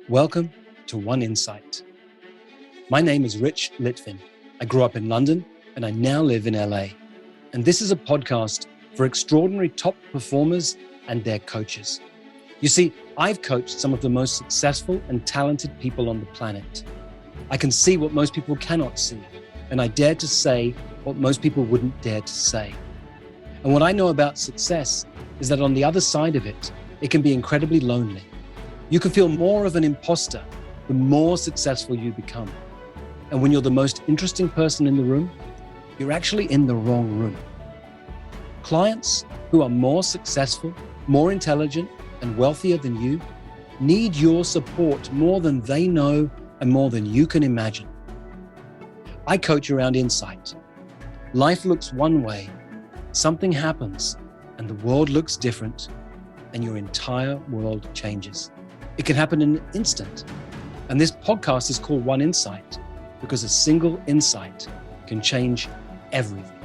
Welcome to One Insight. My name is Rich Litvin. I grew up in London and I now live in LA. And this is a podcast for extraordinary top performers and their coaches. You see, I've coached some of the most successful and talented people on the planet. I can see what most people cannot see, and I dare to say what most people wouldn't dare to say. And what I know about success is that on the other side of it, it can be incredibly lonely. You can feel more of an imposter the more successful you become. And when you're the most interesting person in the room, you're actually in the wrong room. Clients who are more successful, more intelligent, and wealthier than you need your support more than they know and more than you can imagine. I coach around insight. Life looks one way, something happens, and the world looks different, and your entire world changes. It can happen in an instant. And this podcast is called One Insight because a single insight can change everything.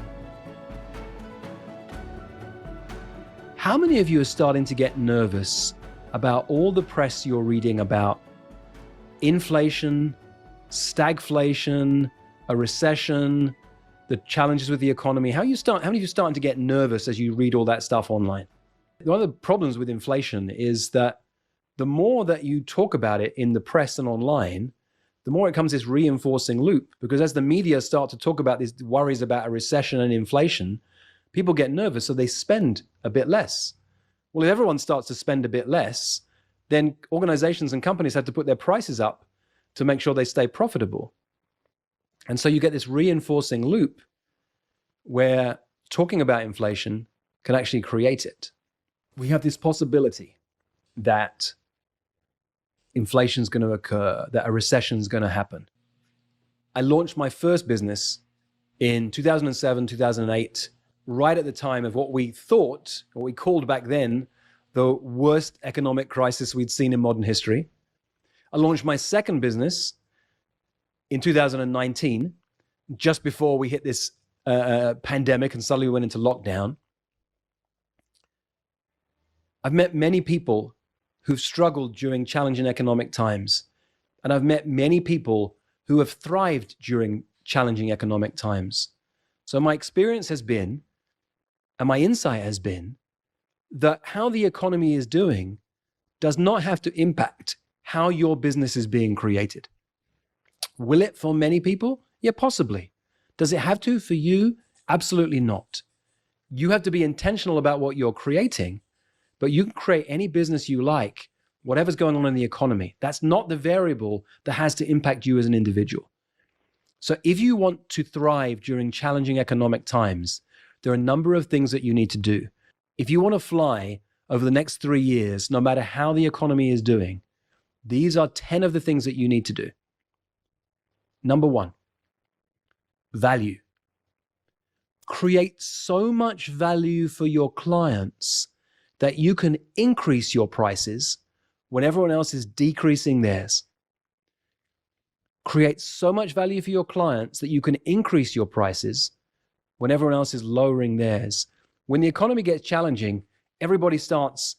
How many of you are starting to get nervous about all the press you're reading about inflation, stagflation, a recession, the challenges with the economy? How many of you starting to get nervous as you read all that stuff online? One of the problems with inflation is that the more that you talk about it in the press and online, the more it becomes this reinforcing loop. Because as the media start to talk about these worries about a recession and inflation, people get nervous, so they spend a bit less. Well, if everyone starts to spend a bit less, then organizations and companies have to put their prices up to make sure they stay profitable. And so you get this reinforcing loop where talking about inflation can actually create it. We have this possibility that inflation is going to occur, that a recession is going to happen. I launched my first business in 2007, 2008, right at the time of what we thought, what we called back then, the worst economic crisis we'd seen in modern history. I launched my second business in 2019, just before we hit this pandemic and suddenly we went into lockdown. I've met many people who've struggled during challenging economic times. And I've met many people who have thrived during challenging economic times. So my experience has been, and my insight has been, that how the economy is doing does not have to impact how your business is being created. Will it for many people? Yeah, possibly. Does it have to for you? Absolutely not. You have to be intentional about what you're creating, but you can create any business you like, whatever's going on in the economy. That's not the variable that has to impact you as an individual. So if you want to thrive during challenging economic times, there are a number of things that you need to do. If you want to fly over the next 3 years, no matter how the economy is doing, these are 10 of the things that you need to do. Number 1, value. Create so much value for your clients that you can increase your prices when everyone else is decreasing theirs. Create so much value for your clients that you can increase your prices when everyone else is lowering theirs. When the economy gets challenging, everybody starts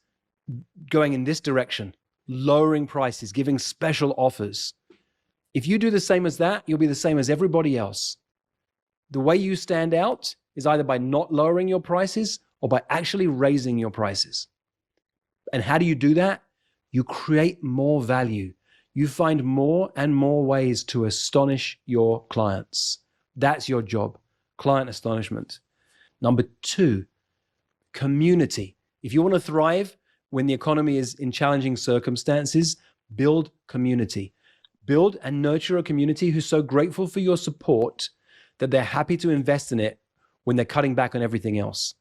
going in this direction, lowering prices, giving special offers. If you do the same as that, you'll be the same as everybody else. The way you stand out is either by not lowering your prices or by actually raising your prices. And how do you do that? You create more value. You find more and more ways to astonish your clients. That's your job, client astonishment. Number 2, community. If you want to thrive when the economy is in challenging circumstances, build community. Build and nurture a community who's so grateful for your support that they're happy to invest in it when they're cutting back on everything else.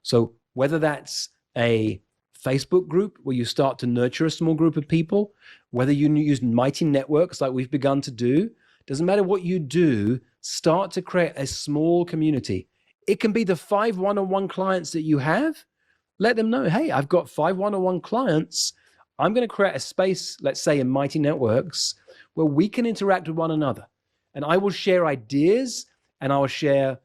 So whether that's a Facebook group where you start to nurture a small group of people, whether you use mighty networks like we've begun to do, doesn't matter what you do, start to create a small community. It can be the 5 one-on-one clients that you have. Let them know, hey, I've got 5 one-on-one clients. I'm going to create a space, let's say in Mighty Networks, where we can interact with one another. And I will share ideas and I will share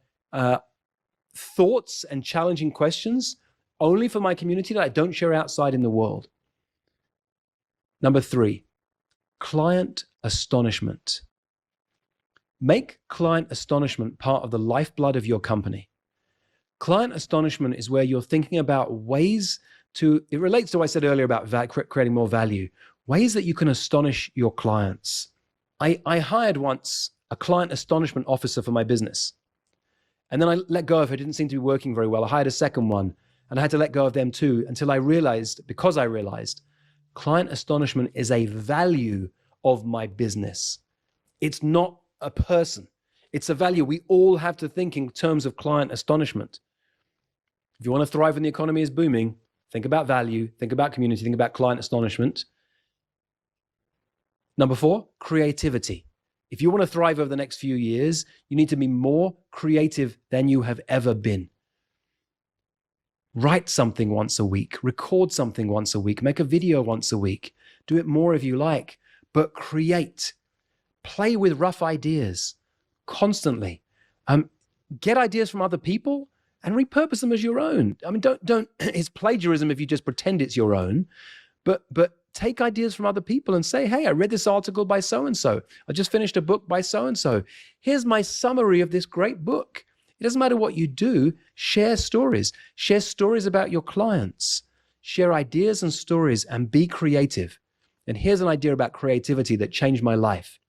thoughts and challenging questions only for my community that I don't share outside in the world. Number 3, client astonishment. Make client astonishment part of the lifeblood of your company. Client astonishment is where you're thinking about ways to, it relates to what I said earlier about creating more value, ways that you can astonish your clients. I hired once a client astonishment officer for my business. And then I let go of her. It didn't seem to be working very well. I hired a second one and I had to let go of them too until I realized, because I realized, client astonishment is a value of my business. It's not a person. It's a value. We all have to think in terms of client astonishment. If you want to thrive when the economy is booming, think about value, think about community, think about client astonishment. Number 4, creativity. If you want to thrive over the next few years, you need to be more creative than you have ever been. Write something once a week, record something once a week, make a video once a week, do it more if you like, but create. Play with rough ideas constantly. Get ideas from other people and repurpose them as your own. I mean, don't. It's plagiarism if you just pretend it's your own, but take ideas from other people and say, hey, I read this article by so-and-so. I just finished a book by so-and-so. Here's my summary of this great book. It doesn't matter what you do. Share stories. Share stories about your clients. Share ideas and stories and be creative. And here's an idea about creativity that changed my life.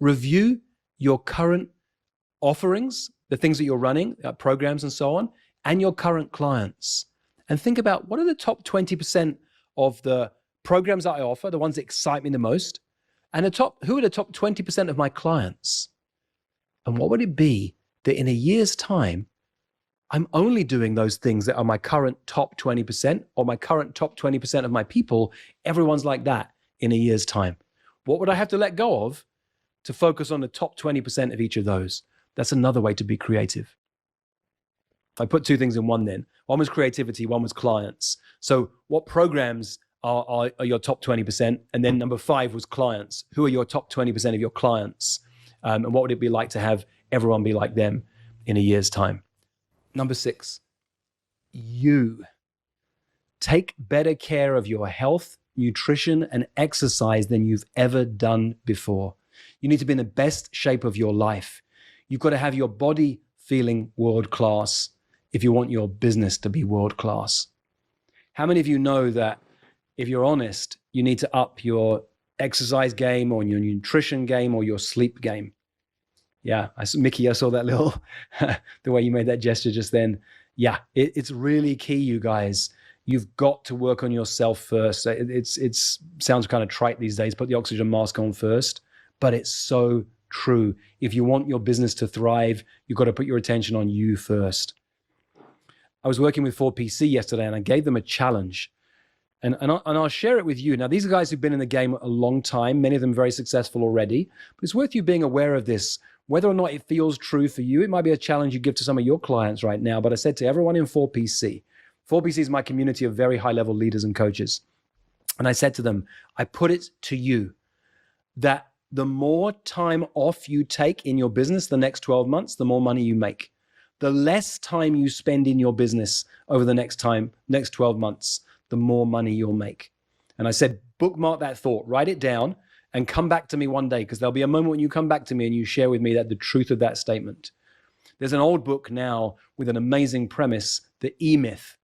Review your current offerings, the things that you're running, programs and so on, and your current clients. And think about what are the top 20% of the programs that I offer, the ones that excite me the most, and who are the top 20% of my clients? And what would it be that in a year's time, I'm only doing those things that are my current top 20% or my current top 20% of my people? Everyone's like that in a year's time. What would I have to let go of to focus on the top 20% of each of those? That's another way to be creative. I put 2 things in one then. One was creativity, one was clients. So what programs are your top 20%? And then number 5 was clients. Who are your top 20% of your clients? And what would it be like to have everyone be like them in a year's time? Number 6, you. Take better care of your health, nutrition, and exercise than you've ever done before. You need to be in the best shape of your life. You've got to have your body feeling world-class if you want your business to be world-class. How many of you know that if you're honest, you need to up your exercise game or your nutrition game or your sleep game? Yeah, Mickey, I saw that little, the way you made that gesture just then. Yeah, it's really key, you guys. You've got to work on yourself first. It sounds kind of trite these days, put the oxygen mask on first, but it's so true. If you want your business to thrive, you've got to put your attention on you first. I was working with 4PC yesterday and I gave them a challenge. And I'll share it with you. Now, these are guys who've been in the game a long time, many of them very successful already, but it's worth you being aware of this. Whether or not it feels true for you, it might be a challenge you give to some of your clients right now, but I said to everyone in 4PC is my community of very high-level leaders and coaches. And I said to them, I put it to you that the more time off you take in your business the next 12 months, the more money you make. The less time you spend in your business over the next 12 months, the more money you'll make. And I said, bookmark that thought, write it down, and come back to me one day, because there'll be a moment when you come back to me and you share with me that the truth of that statement. There's an old book now with an amazing premise, The E-Myth.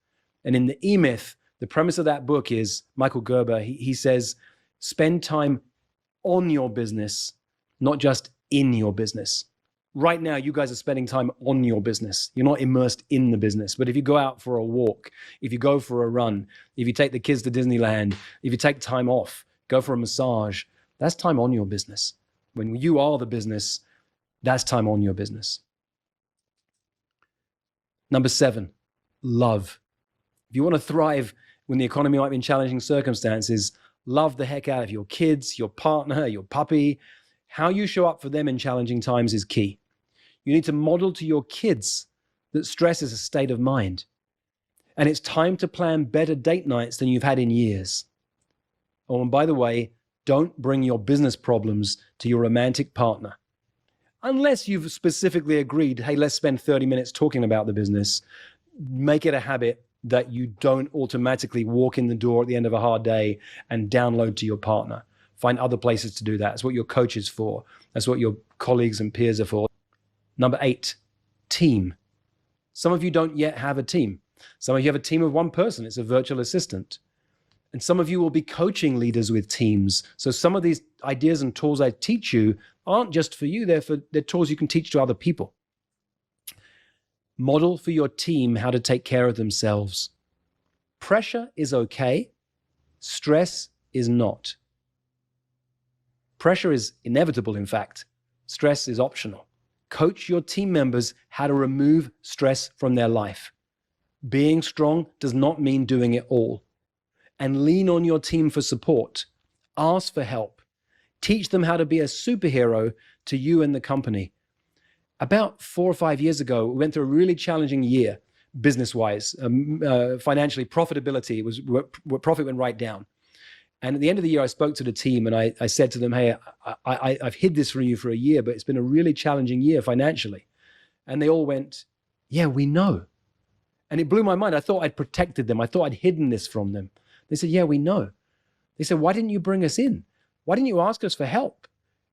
And in The E-Myth, the premise of that book is, Michael Gerber, he says, spend time on your business, not just in your business. Right now, you guys are spending time on your business. You're not immersed in the business. But if you go out for a walk, if you go for a run, if you take the kids to Disneyland, if you take time off, go for a massage, that's time on your business. When you are the business, that's time on your business. Number 7, love. If you want to thrive when the economy might be in challenging circumstances, love the heck out of your kids, your partner, your puppy. How you show up for them in challenging times is key. You need to model to your kids that stress is a state of mind. And it's time to plan better date nights than you've had in years. Oh, and by the way, don't bring your business problems to your romantic partner. Unless you've specifically agreed, hey, let's spend 30 minutes talking about the business. Make it a habit that you don't automatically walk in the door at the end of a hard day and download to your partner. Find other places to do that. That's what your coach is for. That's what your colleagues and peers are for. Number 8, team. Some of you don't yet have a team. Some of you have a team of one person. It's a virtual assistant. And some of you will be coaching leaders with teams. So some of these ideas and tools I teach you aren't just for you. They're tools you can teach to other people. Model for your team how to take care of themselves. Pressure is okay. Stress is not. Pressure is inevitable, in fact. Stress is optional. Coach your team members how to remove stress from their life. Being strong does not mean doing it all. And lean on your team for support. Ask for help. Teach them how to be a superhero to you and the company. About 4 or 5 years ago, we went through a really challenging year, business-wise, financially. Profitability was where profit went right down. And at the end of the year, I spoke to the team and I said to them, hey, I've hid this from you for a year, but it's been a really challenging year financially. And they all went, yeah, we know. And it blew my mind. I thought I'd protected them. I thought I'd hidden this from them. They said, yeah, we know. They said, why didn't you bring us in? Why didn't you ask us for help?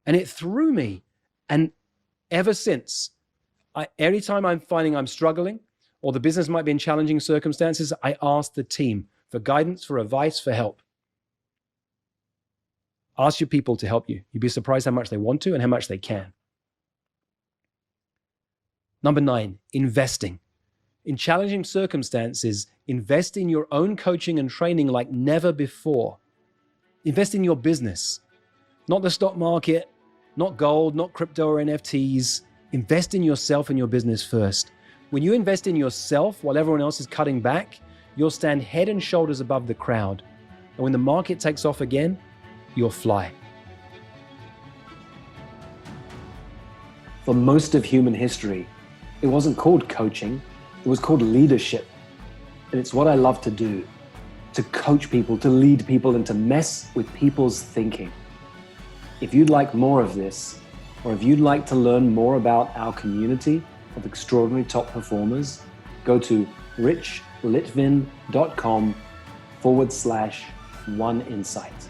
And it threw me. And ever since, every time I'm finding I'm struggling or the business might be in challenging circumstances, I ask the team for guidance, for advice, for help. Ask your people to help you. You'd be surprised how much they want to and how much they can. Number 9, investing. In challenging circumstances, invest in your own coaching and training like never before. Invest in your business, not the stock market, not gold, not crypto or NFTs. Invest in yourself and your business first. When you invest in yourself while everyone else is cutting back, you'll stand head and shoulders above the crowd. And when the market takes off again, you'll fly. For most of human history, it wasn't called coaching, it was called leadership. And it's what I love to do, to coach people, to lead people, and to mess with people's thinking. If you'd like more of this, or if you'd like to learn more about our community of extraordinary top performers, go to richlitvin.com/oneinsight.